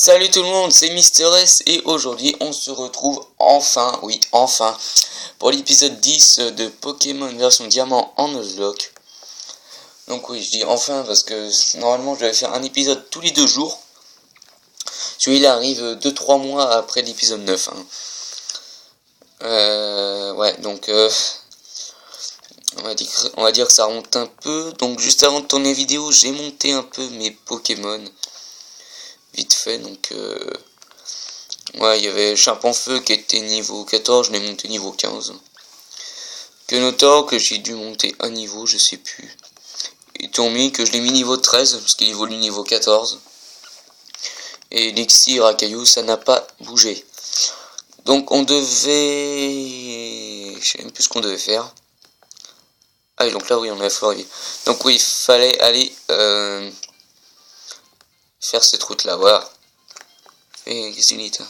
Salut tout le monde, c'est Mister S et aujourd'hui on se retrouve enfin, oui enfin, pour l'épisode 10 de Pokémon version Diamant en Nuzlocke. Donc oui, je dis enfin parce que normalement je devais faire un épisode tous les 2 jours. Celui-là arrive 2-3 mois après l'épisode 9. Ouais, donc on va dire que ça remonte un peu. Donc juste avant de tourner vidéo, j'ai monté un peu mes Pokémon. Vite fait, donc ouais, il y avait Charpenfeu qui était niveau 14, je l'ai monté niveau 15. Kenotor que j'ai dû monter un niveau, je sais plus. Et Tourmi que je l'ai mis niveau 13 parce qu'il évolue niveau 14. Et Elixir à Caillou, ça n'a pas bougé. Donc on devait... Je sais même plus ce qu'on devait faire. Ah oui, donc là oui, on a Florivier. Donc oui, il fallait aller faire cette route là, voilà. Et qu'est-ce qu'il dit toi?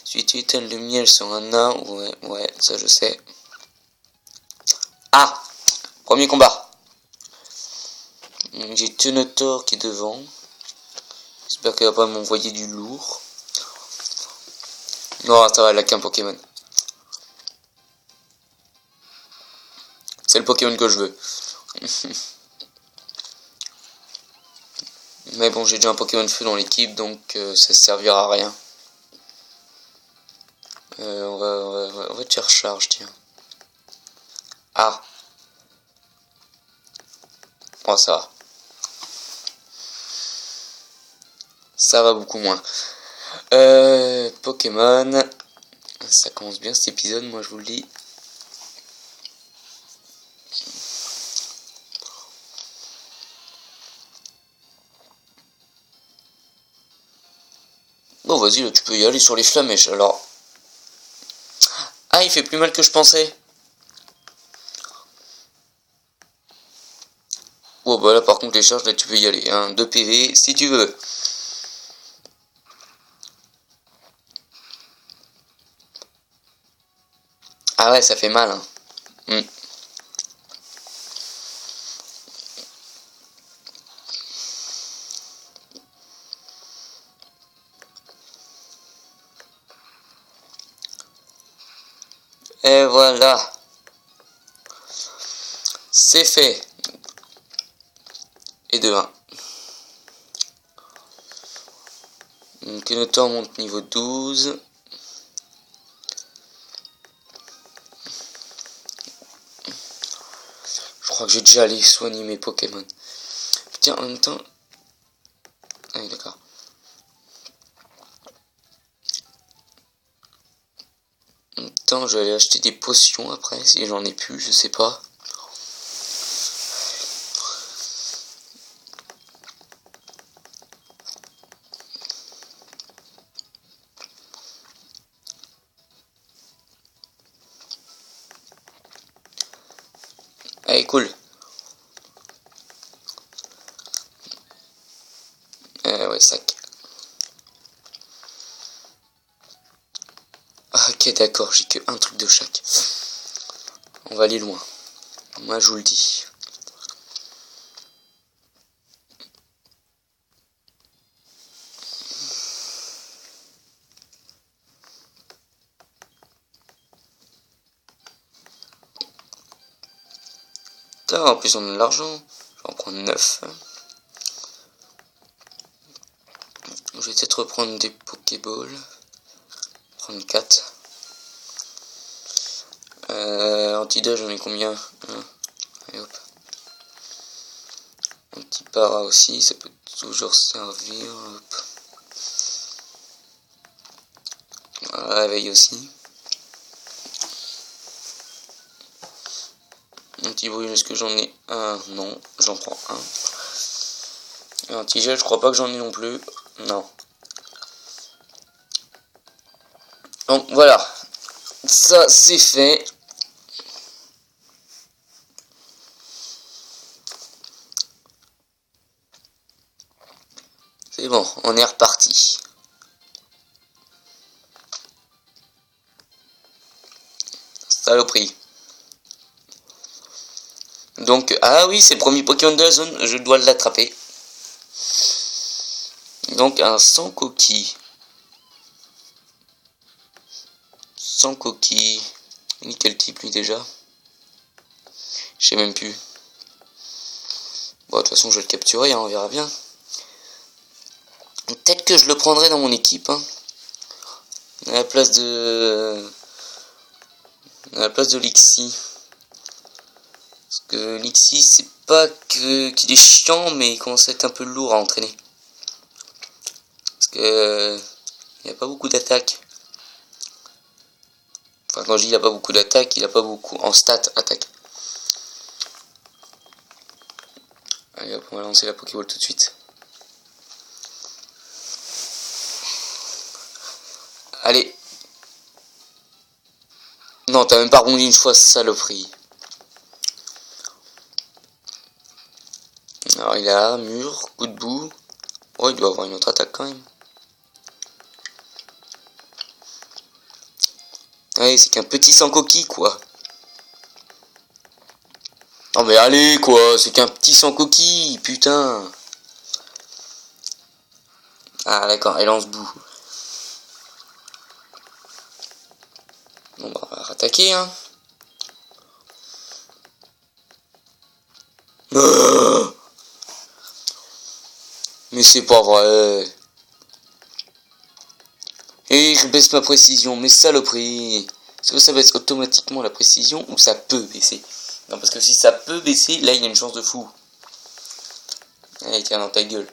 Si tu étales le miel sur un nain, ouais, ça je sais. Ah! Premier combat. J'ai Tunotor qui est devant. J'espère qu'elle va pas m'envoyer du lourd. Non, ça va, elle a qu'un Pokémon. C'est le Pokémon que je veux. Mais bon, j'ai déjà un Pokémon feu dans l'équipe, donc ça servira à rien. On va te faire charge, tiens. Ah. Bon, ça va. Ça va beaucoup moins. Pokémon. Ça commence bien cet épisode, moi je vous le dis. Bon, vas-y, là, tu peux y aller sur les flamèches, alors. Ah, il fait plus mal que je pensais. Bon, bah là, par contre, les charges, là, tu peux y aller. Hein. 2 PV, si tu veux. Ah ouais, ça fait mal, hein. Et voilà. C'est fait. Et de 1. Donc le temps monte niveau 12. Je crois que j'ai déjà allé soigner mes Pokémon. Tiens, en même temps... Ah oui, d'accord. En même temps, je vais aller acheter des potions après, si j'en ai plus, je sais pas. Allez, cool. Ouais, sac. Ok, d'accord, j'ai que un truc de chaque. On va aller loin. Moi, je vous le dis. Ah, en plus, on a de l'argent. Je vais en prendre 9. Je vais peut-être reprendre des Pokéballs. Prendre 4. Antidote, j'en ai combien? Allez, hop. Un petit para aussi, ça peut toujours servir. Hop. Réveil aussi. Un petit bruit, est-ce que j'en ai un? Non, j'en prends un. Un petit gel, je crois pas que j'en ai non plus. Non. Donc voilà. Ça, c'est fait. C'est bon, on est reparti. Saloperie. Donc, ah oui, c'est le premier Pokémon de la zone, je dois l'attraper. Donc un sans coquille. Sans coquille. Quel type lui déjà? Je sais même plus. Bon, de toute façon, je vais le capturer, hein, on verra bien. Peut-être que je le prendrai dans mon équipe, hein. À la place de... Lixi. Parce que Lixi, c'est pas qu'il est chiant, mais il commence à être un peu lourd à entraîner. Parce que... il n'y a pas beaucoup d'attaques. Enfin, quand je dis il n'a pas beaucoup d'attaques, il n'a pas beaucoup en stats attaque. Allez hop, on va lancer la Pokéball tout de suite. Allez. Non, t'as même pas rebondi une fois, saloperie. Alors il a mur, coup de boue. Oh, il doit avoir une autre attaque quand même. Ouais, c'est qu'un petit sans coquille, quoi. Non mais allez, quoi, c'est qu'un petit sans coquille, putain. Ah d'accord, elle lance boue. Bon bah on va rattaquer, hein. Mais c'est pas vrai. Et je baisse ma précision, mais saloperie. Est-ce que ça baisse automatiquement la précision ou ça peut baisser? Non, parce que si ça peut baisser, là il y a une chance de fou. Allez, tiens dans ta gueule.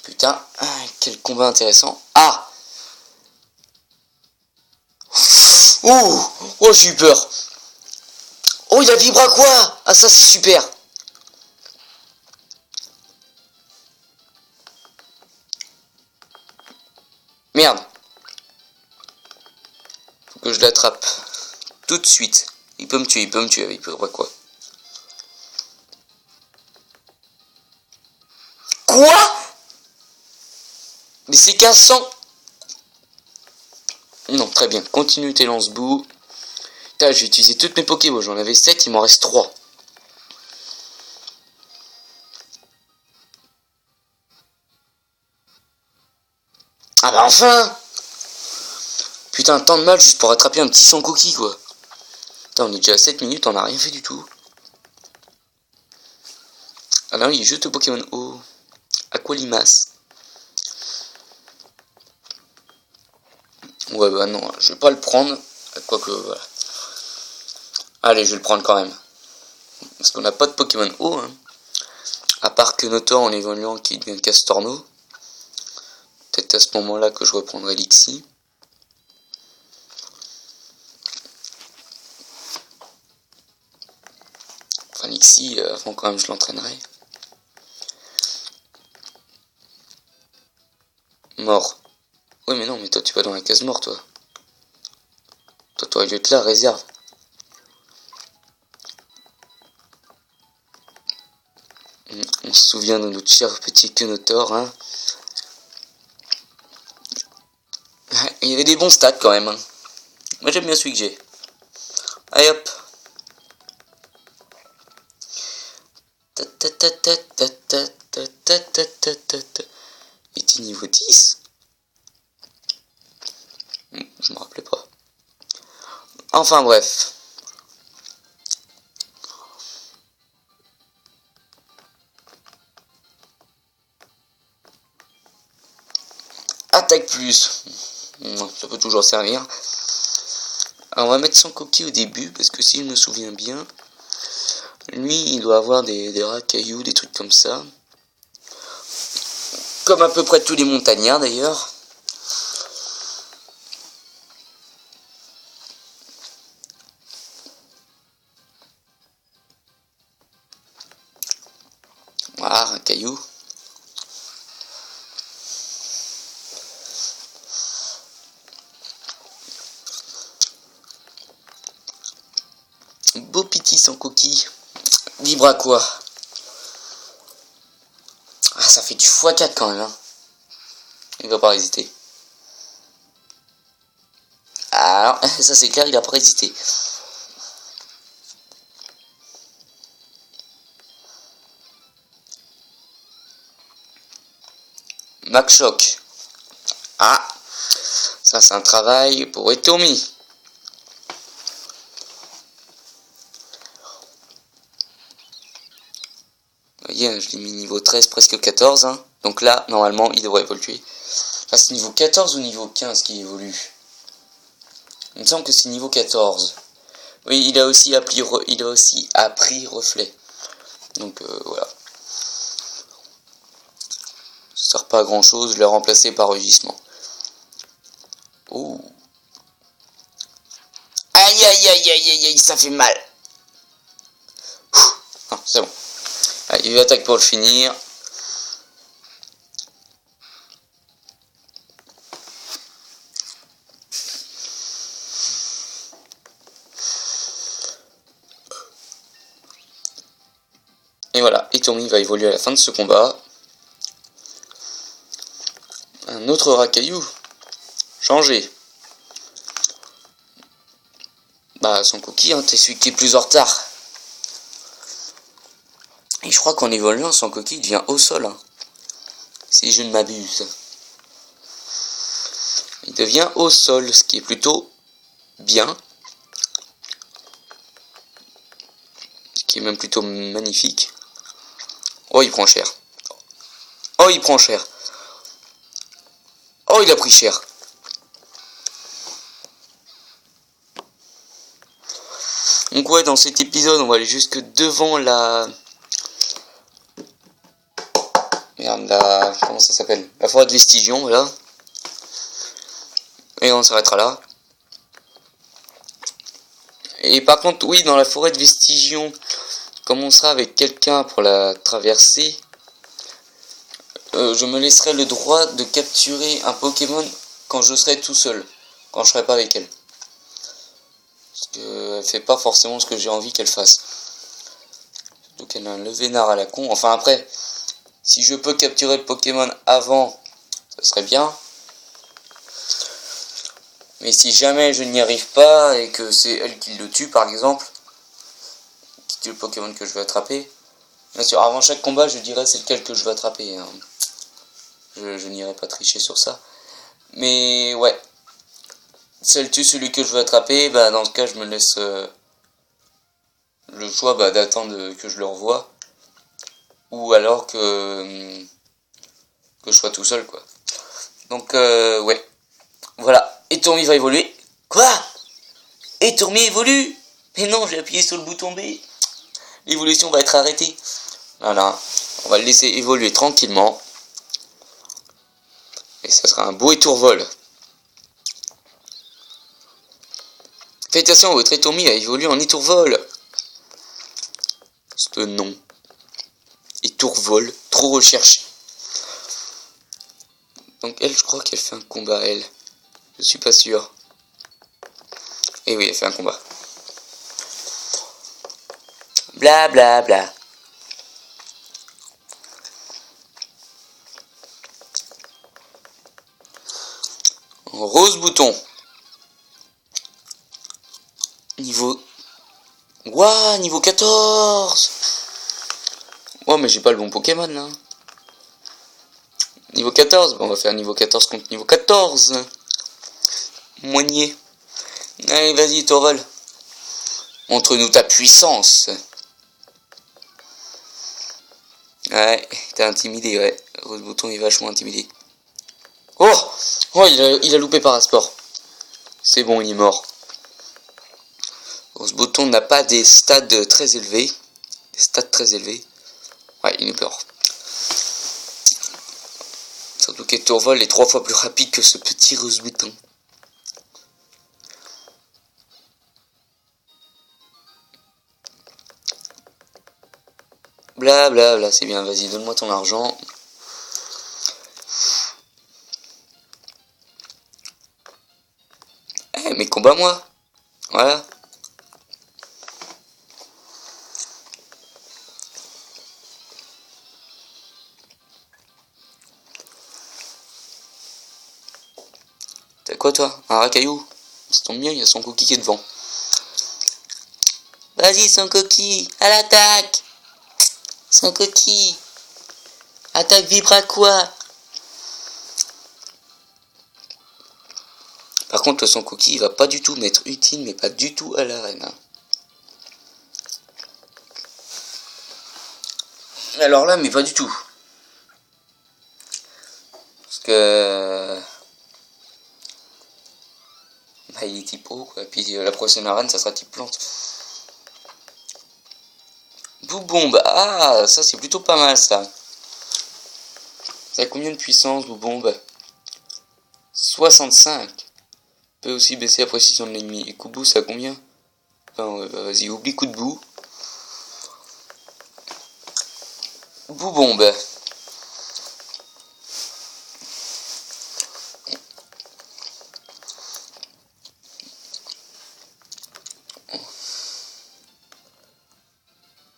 Putain, quel combat intéressant. Ah! Oh! Oh, j'ai eu peur. Oh, il a vibra quoi? Ah, ça c'est super. Merde. Faut que je l'attrape. Tout de suite. Il peut me tuer avec quoi? Quoi? Mais c'est qu'un sang. Non, très bien. Continue tes lance-boue. Putain, j'ai utilisé toutes mes Pokéballs. J'en avais 7, il m'en reste 3. Ah bah enfin! Putain, tant de mal juste pour attraper un petit sans coquille, quoi. Putain, on est déjà à 7 minutes, on n'a rien fait du tout. Ah non, il est juste au Pokémon O. Aqualimas. Ouais, bah non, je vais pas le prendre. Quoique, voilà. Allez, je vais le prendre quand même. Parce qu'on n'a pas de Pokémon O, hein. À part que Notor en évoluant qui devient Castorno. Peut-être à ce moment-là que je reprendrai Lixi. Enfin, Lixi, avant quand même je l'entraînerai. Mort. Oui, mais non, mais toi tu vas dans la case mort, toi. Toi, t'aurais dû être là, réserve. On se souvient de notre cher petit Kenotor, hein. Il y avait des bons stats quand même, hein. Moi j'aime bien celui que j'ai. Allez hop. Il était niveau 10. Je me rappelais pas. Enfin bref. Attaque plus. Ça peut toujours servir. Alors on va mettre son coquille au début, parce que si je me souviens bien, lui il doit avoir des racailloux, des trucs comme ça. Comme à peu près tous les montagnards d'ailleurs. Voilà, racaillou. Beau petit sans coquille. Vibra quoi? Ah, ça fait du x4 quand même, hein. Il va pas résister. Alors, ça c'est clair, il a pas résisté. Max Choc. Ah, ça c'est un travail pour Etomi. Vous voyez, je l'ai mis niveau 13, presque 14. Hein. Donc là, normalement, il devrait évoluer. Enfin, c'est niveau 14 ou niveau 15 qui évolue? Il me semble que c'est niveau 14. Oui, il a aussi appris reflet. Donc voilà. Ça sert pas à grand chose, je l'ai remplacé par rugissement. Oh. Aïe aïe aïe aïe aïe aïe, ça fait mal. Ah, c'est bon. Allez, il attaque pour le finir. Et voilà, Etomi va évoluer à la fin de ce combat. Un autre racaillou. Changé. Bah, son cookie, hein, t'es celui qui est plus en retard. Et je crois qu'en évoluant, son coquille devient au sol. Hein. Si je ne m'abuse. Il devient au sol, ce qui est plutôt bien. Ce qui est même plutôt magnifique. Oh, il prend cher. Oh, il prend cher. Oh, il a pris cher. Donc ouais, dans cet épisode, on va aller jusque devant la... Merde, comment ça s'appelle? La forêt de Vestigion, voilà. Et on s'arrêtera là. Et par contre, oui, dans la forêt de Vestigion, comme on sera avec quelqu'un pour la traverser, je me laisserai le droit de capturer un Pokémon quand je serai tout seul. Quand je serai pas avec elle. Parce qu'elle fait pas forcément ce que j'ai envie qu'elle fasse. Donc elle a un levénard à la con. Enfin après, si je peux capturer le Pokémon avant, ça serait bien. Mais si jamais je n'y arrive pas et que c'est elle qui le tue par exemple, qui tue le Pokémon que je veux attraper, bien sûr avant chaque combat je dirais c'est lequel que je veux attraper. Hein. Je n'irai pas tricher sur ça. Mais ouais, si elle tue celui que je veux attraper, bah dans ce cas je me laisse le choix d'attendre que je le revoie. Ou alors que je sois tout seul quoi. Donc ouais. Voilà. Etomi va évoluer. Quoi? Etomi évolue? Mais non, j'ai appuyé sur le bouton B. L'évolution va être arrêtée. Voilà. On va le laisser évoluer tranquillement. Et ça sera un beau étourvol. Faites attention, votre Etomi a évolué en étourvol. Ce nom. Étourvol, trop recherché. Donc elle, je crois qu'elle fait un combat, elle. Je suis pas sûr. Et oui, elle fait un combat. Bla bla bla. Rose bouton. Niveau... Ouah, niveau 14. Oh, mais j'ai pas le bon Pokémon, là. Niveau 14. Bon, on va faire niveau 14 contre niveau 14. Moigné. Allez, vas-y, Torval. Montre-nous ta puissance. Ouais, t'es intimidé, ouais. Rose bouton est vachement intimidé. Oh, oh, il a loupé Parasport. C'est bon, il est mort. Rose bouton n'a pas des stades très élevés. Des stats très élevés. Ouais, il est mort. Surtout qu'Etourvol est 3 fois plus rapide que ce petit Rose bouton. Bla bla bla, c'est bien, vas-y, donne-moi ton argent. Eh, mais combat-moi. Voilà. T'as quoi, toi? Un racaillou? Ça tombe bien, il y a son coquille qui est devant. Vas-y, son coquille, à l'attaque! Son coquille! Attaque vibre à quoi? Par contre, le Sankoki, il va pas du tout m'être utile, mais pas du tout à l'arène. Hein. Alors là, mais pas du tout. Parce que... Bah, il est type eau, quoi. Puis la prochaine arène, ça sera type plante. Boubombe. Ah, ça, c'est plutôt pas mal, ça. Ça a combien de puissance, Boubombe? 65. Peut aussi baisser la précision de l'ennemi. Et coup de boue, ça a combien? Enfin, ouais, bah, vas-y, oublie coup de boue. Boubombe.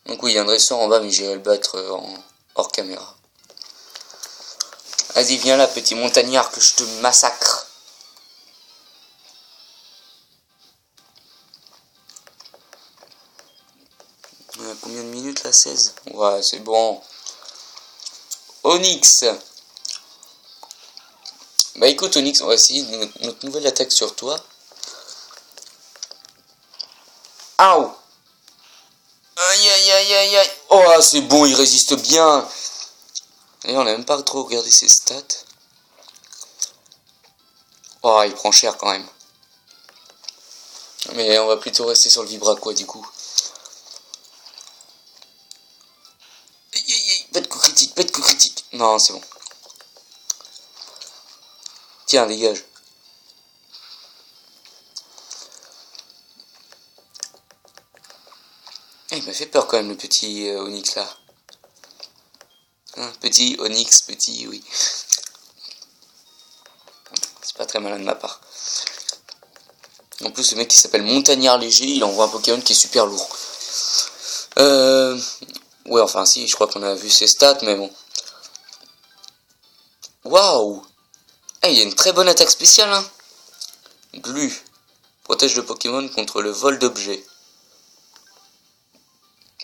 Donc oui, il y a un dresseur en bas, mais j'irai le battre hors caméra. Vas-y, viens là, petit montagnard, que je te massacre. On a combien de minutes là? 16. Ouais, c'est bon. Onyx. Bah écoute, Onyx, on va essayer notre nouvelle attaque sur toi. Aouh! Aïe aïe aïe aïe aïe! Oh, c'est bon, il résiste bien! Et on a même pas trop regardé ses stats. Oh, il prend cher quand même. Mais on va plutôt rester sur le Vibraqua du coup. Aïe aïe aïe! Pas de coup critique, pas de coup critique! Non, c'est bon. Tiens, dégage. Il m'a fait peur quand même le petit Onyx là. Hein, petit Onyx, petit, oui. C'est pas très malin de ma part. En plus, le mec qui s'appelle Montagnard Léger, il envoie un Pokémon qui est super lourd. Ouais, enfin si, je crois qu'on a vu ses stats, mais bon. Waouh! Il y a une très bonne attaque spéciale, hein. Glu. Protège le Pokémon contre le vol d'objets.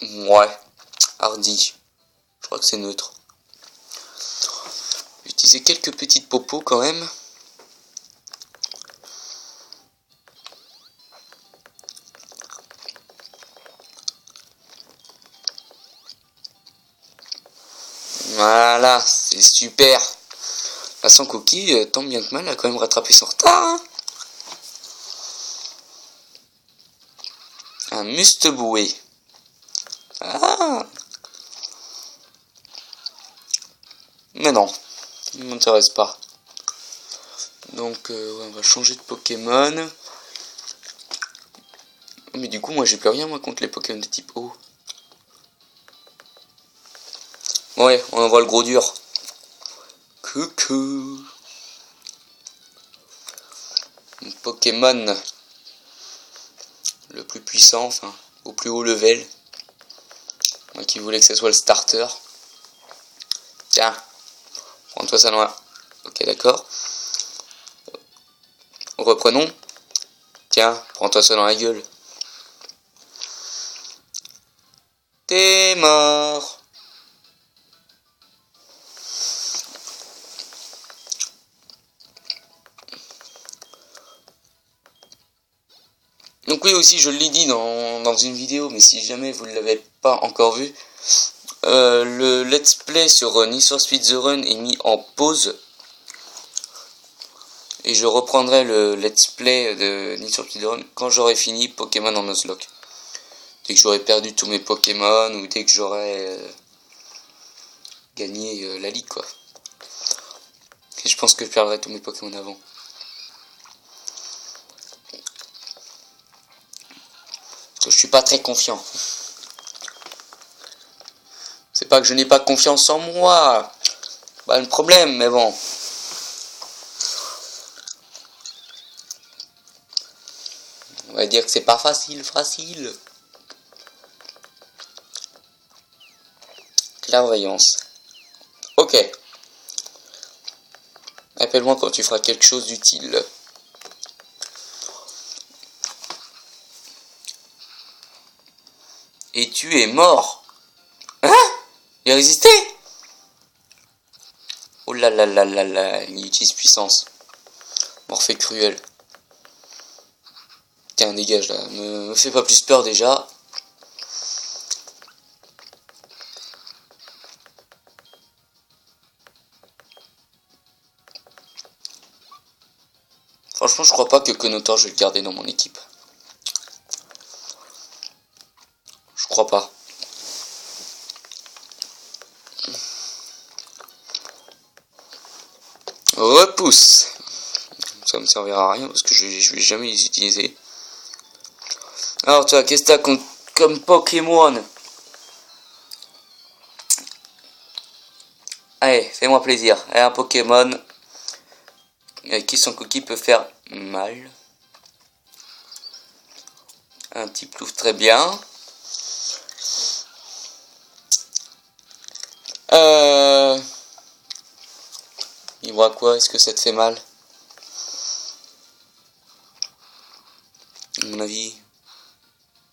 Ouais. Hardy. Je crois que c'est neutre. J'ai utilisé quelques petites popos quand même. Voilà, c'est super. La Sankoki, tant bien que mal, a quand même rattrapé son retard. Hein. Un Musteboué. Ah. Mais non, il ne m'intéresse pas. Donc, on va changer de Pokémon. Mais du coup, moi, j'ai plus rien, moi, contre les Pokémon de type eau. Ouais, on envoie le gros dur. Coucou. Mon Pokémon le plus puissant, enfin, au plus haut level. Moi qui voulais que ce soit le starter. Tiens, prends-toi ça dans la... Ok, d'accord. Reprenons. Tiens, prends-toi ça dans la gueule. T'es mort. Donc oui, aussi, je l'ai dit dans une vidéo, mais si jamais vous ne l'avez pas encore vu, le let's play sur Need for Speed The Run est mis en pause. Et je reprendrai le let's play de Need for Speed The Run quand j'aurai fini Pokémon en Nuzlocke. Dès que j'aurai perdu tous mes Pokémon, ou dès que j'aurai gagné la ligue, quoi. Et je pense que je perdrai tous mes Pokémon avant. Parce que je suis pas très confiant. C'est pas que je n'ai pas confiance en moi. Pas le problème, mais bon. On va dire que c'est pas facile. Clairvoyance. Ok. Appelle-moi quand tu feras quelque chose d'utile. Et tu es mort. Hein? Il a résisté? Oh là là là là là, il utilise puissance. Morphée cruel. Tiens, dégage là, me fais pas plus peur déjà. Franchement, je crois pas que Konotor je vais le garder dans mon équipe. Je crois pas. Repousse. Ça me servira à rien parce que je vais jamais les utiliser. Alors toi, qu'est-ce que t'as comme Pokémon? Allez, fais-moi plaisir. Et un Pokémon qui son cookie peut faire mal. Un petit plouf très bien. Il voit quoi? Est-ce que ça te fait mal? À mon avis,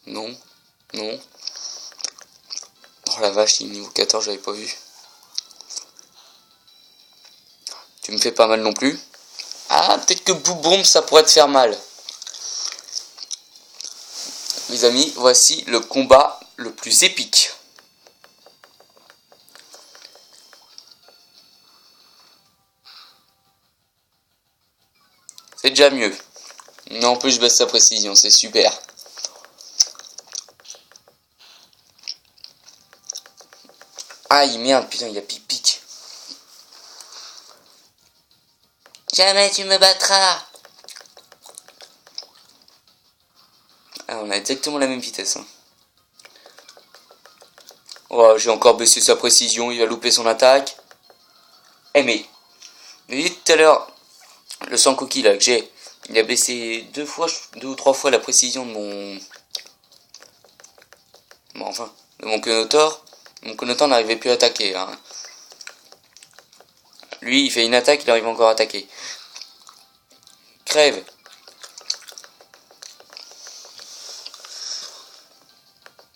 non. Non. Oh la vache, il est niveau 14, j'avais pas vu. Tu me fais pas mal non plus. Ah, peut-être que Bouboum, ça pourrait te faire mal. Mes amis, voici le combat le plus épique. C'est déjà mieux. Non, en plus, je baisse sa précision, c'est super. Aïe, merde, putain, il y a pic-pic. Jamais tu me battras. Ah, on a exactement la même vitesse. Hein. Oh, j'ai encore baissé sa précision, il va louper son attaque. Eh mais, vous avez dit tout à l'heure, le sang cookie là que j'ai, il a baissé deux ou trois fois la précision de mon... Bon, enfin, de mon Konotor. Mon Konotor n'arrivait plus à attaquer. Hein. Lui, il fait une attaque, il arrive encore à attaquer. Crève.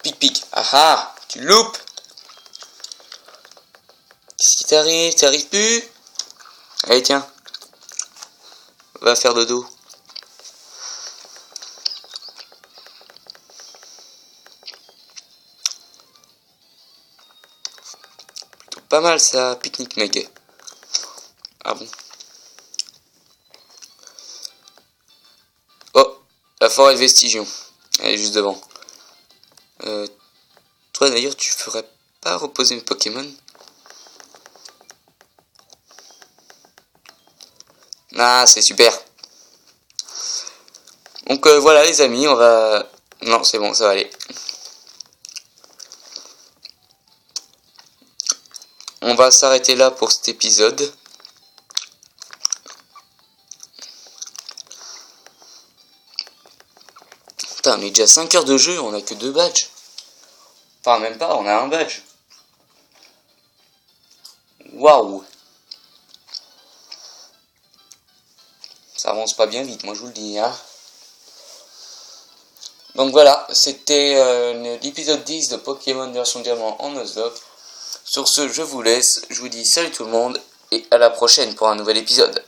Pic-pic. Ah ah, tu loupes. Qu'est-ce qui t'arrive? T'arrives plus? Allez, tiens. Va faire dodo. Plutôt pas mal ça, pique-nique meg. Ah bon? Oh, la forêt de Vestigion. Elle est juste devant. Toi d'ailleurs, tu ferais pas reposer mes Pokémon? Ah, c'est super. Donc voilà les amis, on va... Non, c'est bon, ça va aller. On va s'arrêter là pour cet épisode. Putain, on est déjà 5 heures de jeu, on a que 2 badges. Enfin, même pas, on a un badge. Waouh. Ça avance pas bien vite, moi je vous le dis. Hein. Donc voilà, c'était l'épisode 10 de Pokémon version diamant en Nuzlocke. Sur ce, je vous laisse, je vous dis salut tout le monde et à la prochaine pour un nouvel épisode.